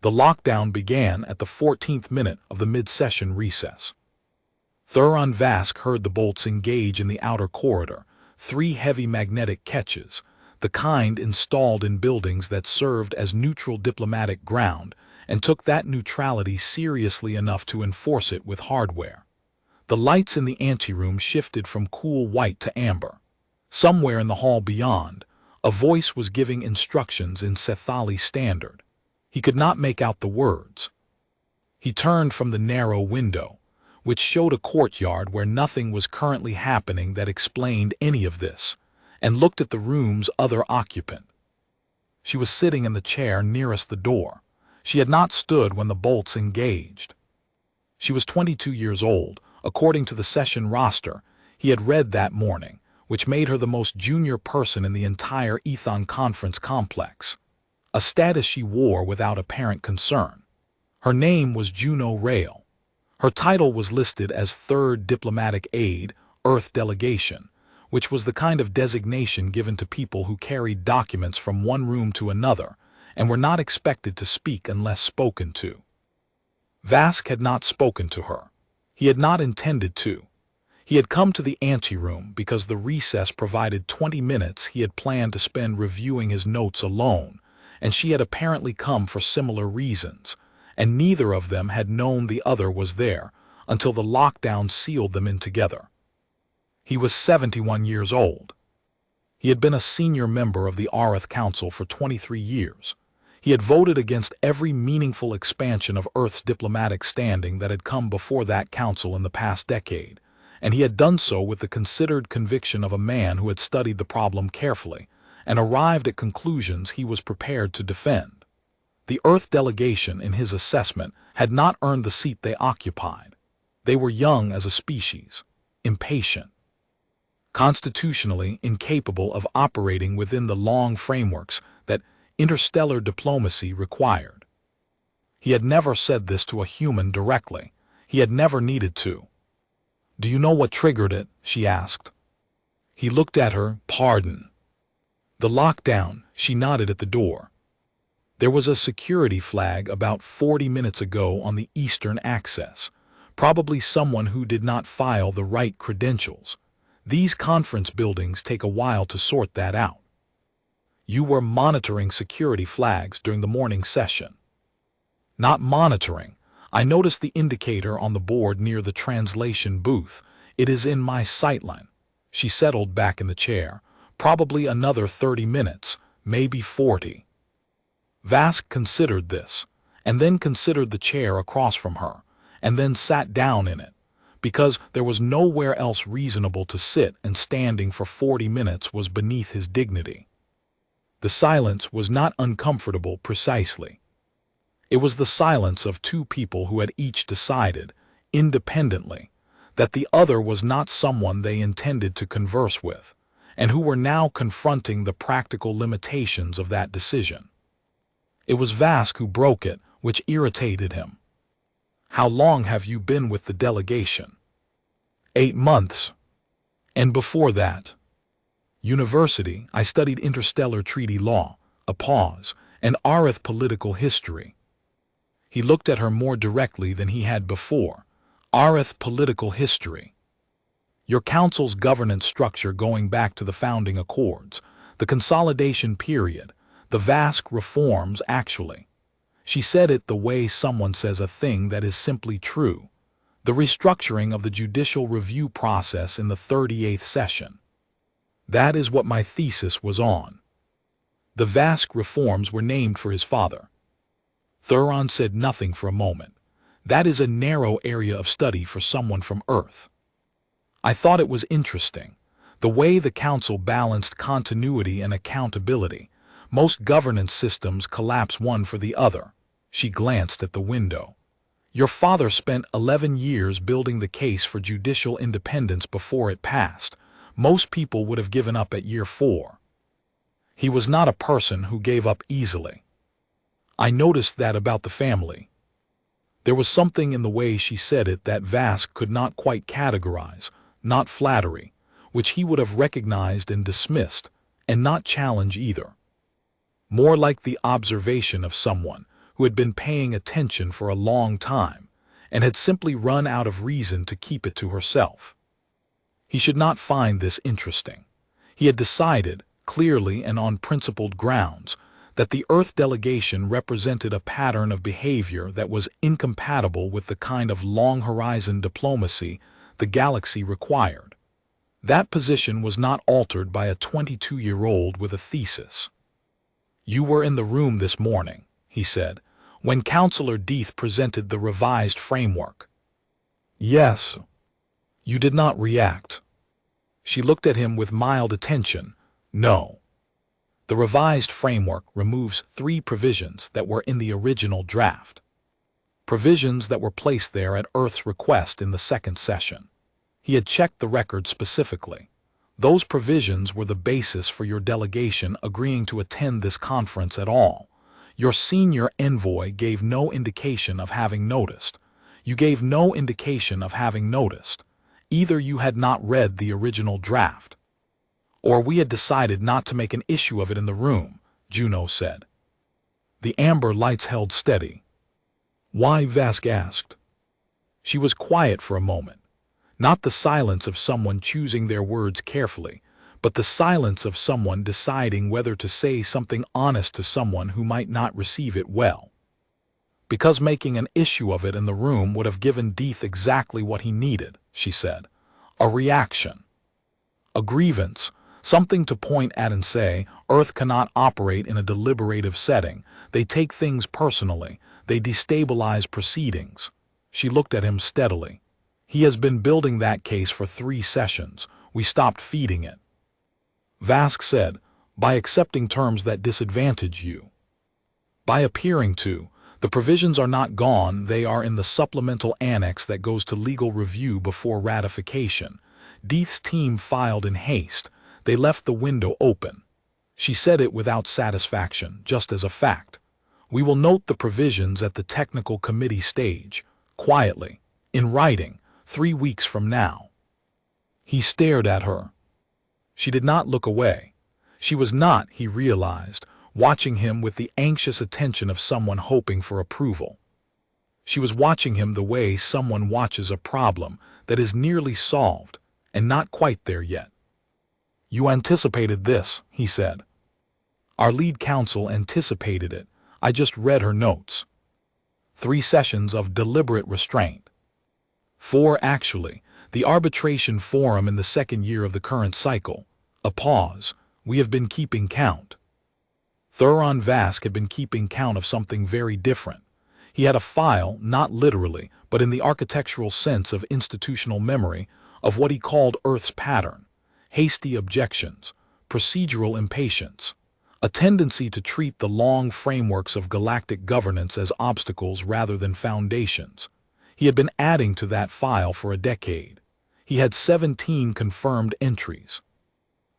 The lockdown began at the 14th minute of the mid-session recess. Theron Vassk heard the bolts engage in the outer corridor, 3 heavy magnetic catches, the kind installed in buildings that served as neutral diplomatic ground, and took that neutrality seriously enough to enforce it with hardware. The lights in the anteroom shifted from cool white to amber. Somewhere in the hall beyond, a voice was giving instructions in Sethali Standard. He could not make out the words. He turned from the narrow window, which showed a courtyard where nothing was currently happening that explained any of this, and looked at the room's other occupant. She was sitting in the chair nearest the door. She had not stood when the bolts engaged. She was 22 years old, according to the session roster he had read that morning, which made her the most junior person in the entire Ethon conference complex, a status she wore without apparent concern. Her name was Juno Rael. Her title was listed as 3rd Diplomatic Aide, Earth Delegation, which was the kind of designation given to people who carried documents from one room to another and were not expected to speak unless spoken to. Vassk had not spoken to her. He had not intended to. He had come to the anteroom because the recess provided 20 minutes he had planned to spend reviewing his notes alone, and she had apparently come for similar reasons, and neither of them had known the other was there until the lockdown sealed them in together. He was 71 years old. He had been a senior member of the Areth Council for 23 years. He had voted against every meaningful expansion of Earth's diplomatic standing that had come before that council in the past decade, and he had done so with the considered conviction of a man who had studied the problem carefully and arrived at conclusions he was prepared to defend. The Earth delegation, in his assessment, had not earned the seat they occupied. They were young as a species, impatient, constitutionally incapable of operating within the long frameworks that interstellar diplomacy required. He had never said this to a human directly. He had never needed to. "Do you know what triggered it?" she asked. He looked at her. "Pardon." "The lockdown," she nodded at the door. There was a security flag about 40 minutes ago on the eastern access, probably someone who did not file the right credentials. These conference buildings take a while to sort that out. "You were monitoring security flags during the morning session." "Not monitoring. I noticed the indicator on the board near the translation booth. It is in my sightline." She settled back in the chair. "Probably another 30 minutes, maybe 40. Vassk considered this, and then considered the chair across from her, and then sat down in it, because there was nowhere else reasonable to sit, and standing for 40 minutes was beneath his dignity. The silence was not uncomfortable precisely. It was the silence of two people who had each decided, independently, that the other was not someone they intended to converse with, and who were now confronting the practical limitations of that decision. It was Vassk who broke it, which irritated him. "How long have you been with the delegation?" 8 months. "And before that?" "University, I studied interstellar treaty law," a pause, "and Areth political history." He looked at her more directly than he had before. "Areth political history. Your council's governance structure going back to the founding accords, the consolidation period, the Vassk reforms actually." She said it the way someone says a thing that is simply true. "The restructuring of the judicial review process in the 38th session. That is what my thesis was on." The Vassk reforms were named for his father. Theron said nothing for a moment. "That is a narrow area of study for someone from Earth." "I thought it was interesting, the way the council balanced continuity and accountability. Most governance systems collapse one for the other." She glanced at the window. "Your father spent 11 years building the case for judicial independence before it passed. Most people would have given up at year 4. He was not a person who gave up easily. I noticed that about the family." There was something in the way she said it that Vassk could not quite categorize, not flattery, which he would have recognized and dismissed, and not challenge either. More like the observation of someone who had been paying attention for a long time and had simply run out of reason to keep it to herself. He should not find this interesting. He had decided, clearly and on principled grounds, that the Earth delegation represented a pattern of behavior that was incompatible with the kind of long-horizon diplomacy the galaxy required. That position was not altered by a 22-year-old with a thesis. "You were in the room this morning," he said, "when Councillor Deeth presented the revised framework." "Yes." "You did not react." She looked at him with mild attention. "No." The revised framework removes 3 provisions that were in the original draft. Provisions that were placed there at Earth's request in the second session. He had checked the record specifically. Those provisions were the basis for your delegation agreeing to attend this conference at all. Your senior envoy gave no indication of having noticed. You gave no indication of having noticed. Either you had not read the original draft, or we had decided not to make an issue of it in the room, Juno said. The amber lights held steady. "Why?" Vassk asked. She was quiet for a moment. Not the silence of someone choosing their words carefully, but the silence of someone deciding whether to say something honest to someone who might not receive it well. "Because making an issue of it in the room would have given Deeth exactly what he needed," she said. "A reaction. A grievance. Something to point at and say, Earth cannot operate in a deliberative setting. They take things personally. They destabilize proceedings." She looked at him steadily. "He has been building that case for 3 sessions. We stopped feeding it." Vassk said, "By accepting terms that disadvantage you." "By appearing to. The provisions are not gone, they are in the supplemental annex that goes to legal review before ratification. Deeth's team filed in haste. They left the window open." She said it without satisfaction, just as a fact. "We will note the provisions at the technical committee stage, quietly, in writing, 3 weeks from now." He stared at her. She did not look away. She was not, he realized, watching him with the anxious attention of someone hoping for approval. She was watching him the way someone watches a problem that is nearly solved and not quite there yet. "You anticipated this," he said. "Our lead counsel anticipated it. I just read her notes. 3 sessions of deliberate restraint. 4 actually. The arbitration forum in the 2nd year of the current cycle. A pause. We have been keeping count." Theron Vassk had been keeping count of something very different. He had a file, not literally, but in the architectural sense of institutional memory, of what he called Earth's pattern: hasty objections, procedural impatience, a tendency to treat the long frameworks of galactic governance as obstacles rather than foundations. He had been adding to that file for a decade. He had 17 confirmed entries.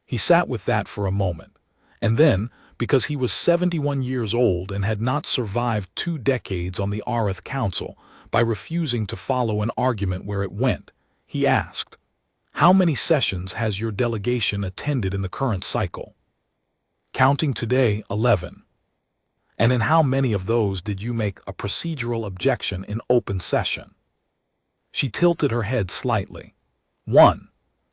He sat with that for a moment, and then, because he was 71 years old and had not survived 2 decades on the Areth Council by refusing to follow an argument where it went, he asked, "How many sessions has your delegation attended in the current cycle?" "Counting today, 11. "And in how many of those did you make a procedural objection in open session?" She tilted her head slightly. 1.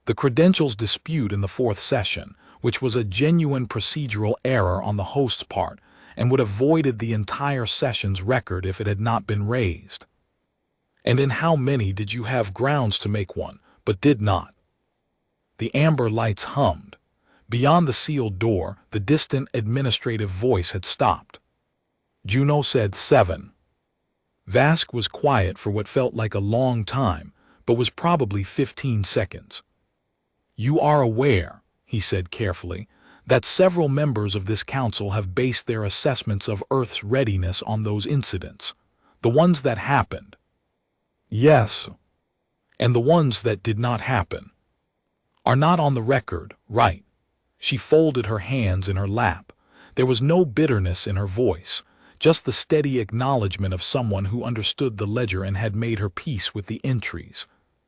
The credentials dispute in the 4th session, which was a genuine procedural error on the host's part and would have voided the entire session's record if it had not been raised. "And in how many did you have grounds to make one, but did not?" The amber lights hummed. Beyond the sealed door, the distant administrative voice had stopped. Juno said 7. Vassk was quiet for what felt like a long time, but was probably 15 seconds. "You are aware," he said carefully, "that several members of this council have based their assessments of Earth's readiness on those incidents, the ones that happened." "Yes." "And the ones that did not happen are not on the record, right?" She folded her hands in her lap. There was no bitterness in her voice, just the steady acknowledgement of someone who understood the ledger and had made her peace with the entries.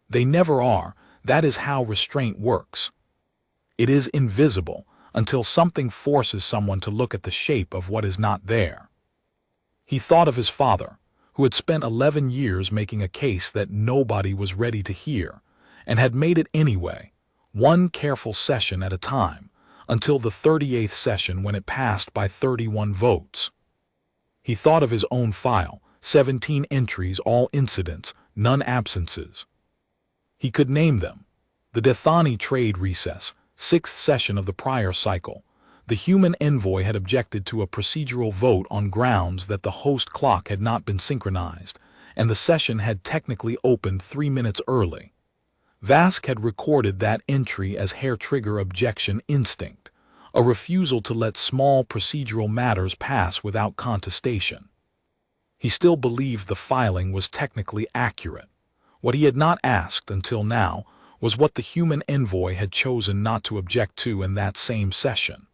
"They never are. That is how restraint works. It is invisible until something forces someone to look at the shape of what is not there." He thought of his father, who had spent 11 years making a case that nobody was ready to hear, and had made it anyway, one careful session at a time, until the 38th session when it passed by 31 votes. He thought of his own file, 17 entries, all incidents, none absences. He could name them. The Dethani trade recess, 6th session of the prior cycle. The human envoy had objected to a procedural vote on grounds that the host clock had not been synchronized, and the session had technically opened 3 minutes early. Vassk had recorded that entry as hair-trigger objection instinct, a refusal to let small procedural matters pass without contestation. He still believed the filing was technically accurate. What he had not asked until now was what the human envoy had chosen not to object to in that same session.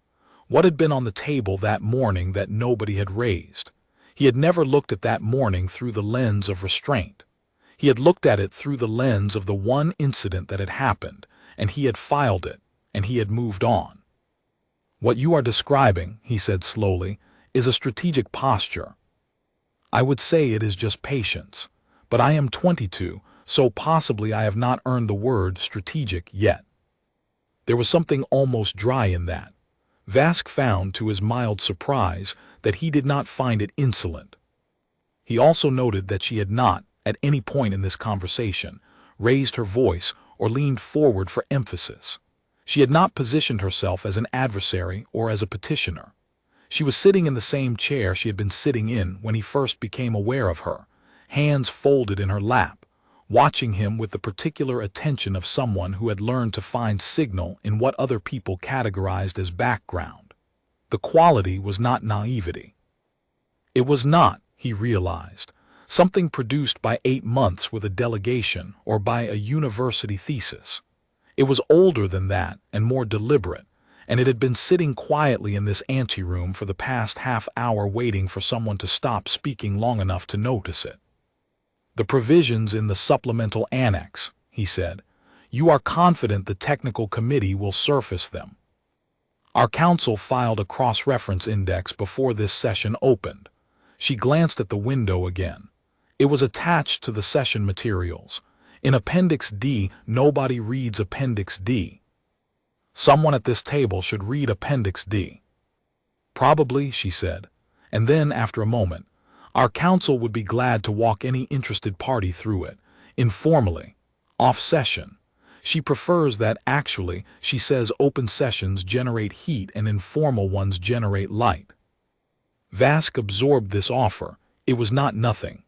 What had been on the table that morning that nobody had raised? He had never looked at that morning through the lens of restraint. He had looked at it through the lens of the one incident that had happened, and he had filed it, and he had moved on. What you are describing, he said slowly, is a strategic posture. I would say it is just patience, but I am 22, so possibly I have not earned the word strategic yet. There was something almost dry in that. Vassk found, to his mild surprise, that he did not find it insolent. He also noted that she had not, at any point in this conversation, raised her voice or leaned forward for emphasis. She had not positioned herself as an adversary or as a petitioner. She was sitting in the same chair she had been sitting in when he first became aware of her, hands folded in her lap, watching him with the particular attention of someone who had learned to find signal in what other people categorized as background. The quality was not naivety. It was not, he realized, something produced by 8 months with a delegation or by a university thesis. It was older than that and more deliberate, and it had been sitting quietly in this anteroom for the past half hour waiting for someone to stop speaking long enough to notice it. The provisions in the supplemental annex, he said. You are confident the technical committee will surface them. Our council filed a cross-reference index before this session opened. She glanced at the window again. It was attached to the session materials. In Appendix D, nobody reads Appendix D. Someone at this table should read Appendix D. Probably, she said. And then, after a moment, our council would be glad to walk any interested party through it, informally, off-session. She prefers that actually, she says open sessions generate heat and informal ones generate light. Vassk absorbed this offer. It was not nothing.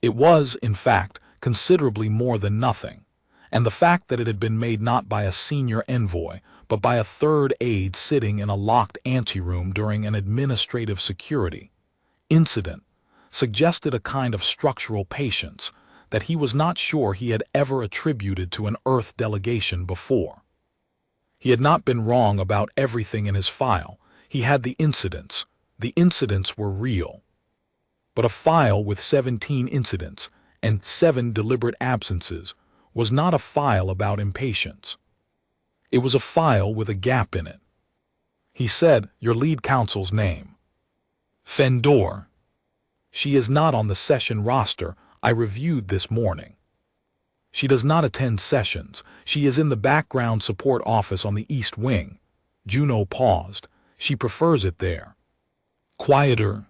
It was, in fact, considerably more than nothing, and the fact that it had been made not by a senior envoy, but by a third aide sitting in a locked anteroom during an administrative security incident suggested a kind of structural patience that he was not sure he had ever attributed to an Earth delegation before. He had not been wrong about everything in his file. He had the incidents. The incidents were real. But a file with 17 incidents and 7 deliberate absences was not a file about impatience. It was a file with a gap in it. He said, your lead counsel's name. Fendor. She is not on the session roster I reviewed this morning. She does not attend sessions. She is in the background support office on the East Wing. Juno paused. She prefers it there. Quieter.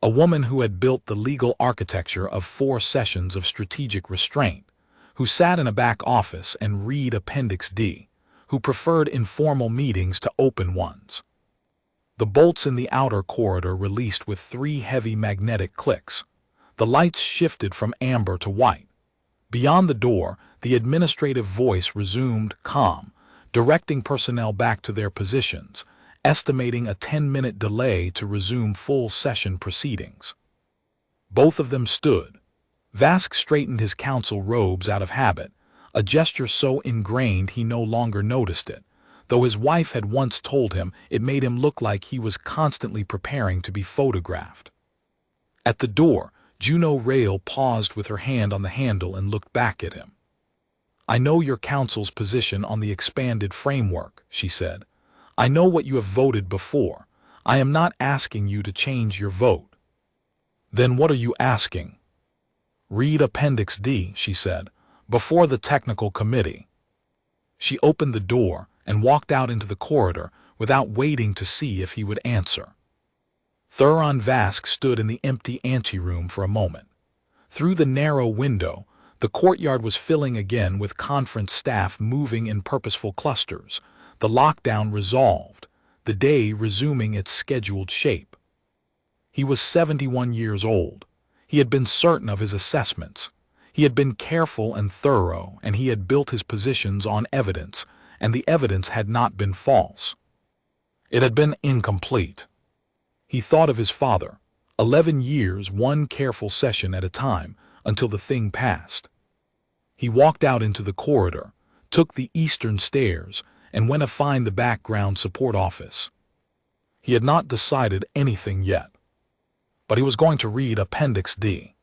A woman who had built the legal architecture of 4 sessions of strategic restraint, who sat in a back office and read Appendix D, who preferred informal meetings to open ones. The bolts in the outer corridor released with 3 heavy magnetic clicks. The lights shifted from amber to white. Beyond the door, the administrative voice resumed calm, directing personnel back to their positions, estimating a 10-minute delay to resume full session proceedings. Both of them stood. Vassk straightened his council robes out of habit, a gesture so ingrained he no longer noticed it, though his wife had once told him it made him look like he was constantly preparing to be photographed. At the door, Juno Rael paused with her hand on the handle and looked back at him. I know your council's position on the expanded framework, she said. I know what you have voted before. I am not asking you to change your vote. Then what are you asking? Read Appendix D, she said, before the technical committee. She opened the door and walked out into the corridor without waiting to see if he would answer. Theron Vassk stood in the empty anteroom for a moment. Through the narrow window, the courtyard was filling again with conference staff moving in purposeful clusters, the lockdown resolved, the day resuming its scheduled shape. He was 71 years old. He had been certain of his assessments. He had been careful and thorough, and he had built his positions on evidence, and the evidence had not been false. It had been incomplete. He thought of his father, 11 years, one careful session at a time, until the thing passed. He walked out into the corridor, took the eastern stairs, and went to find the background support office. He had not decided anything yet, but he was going to read Appendix D.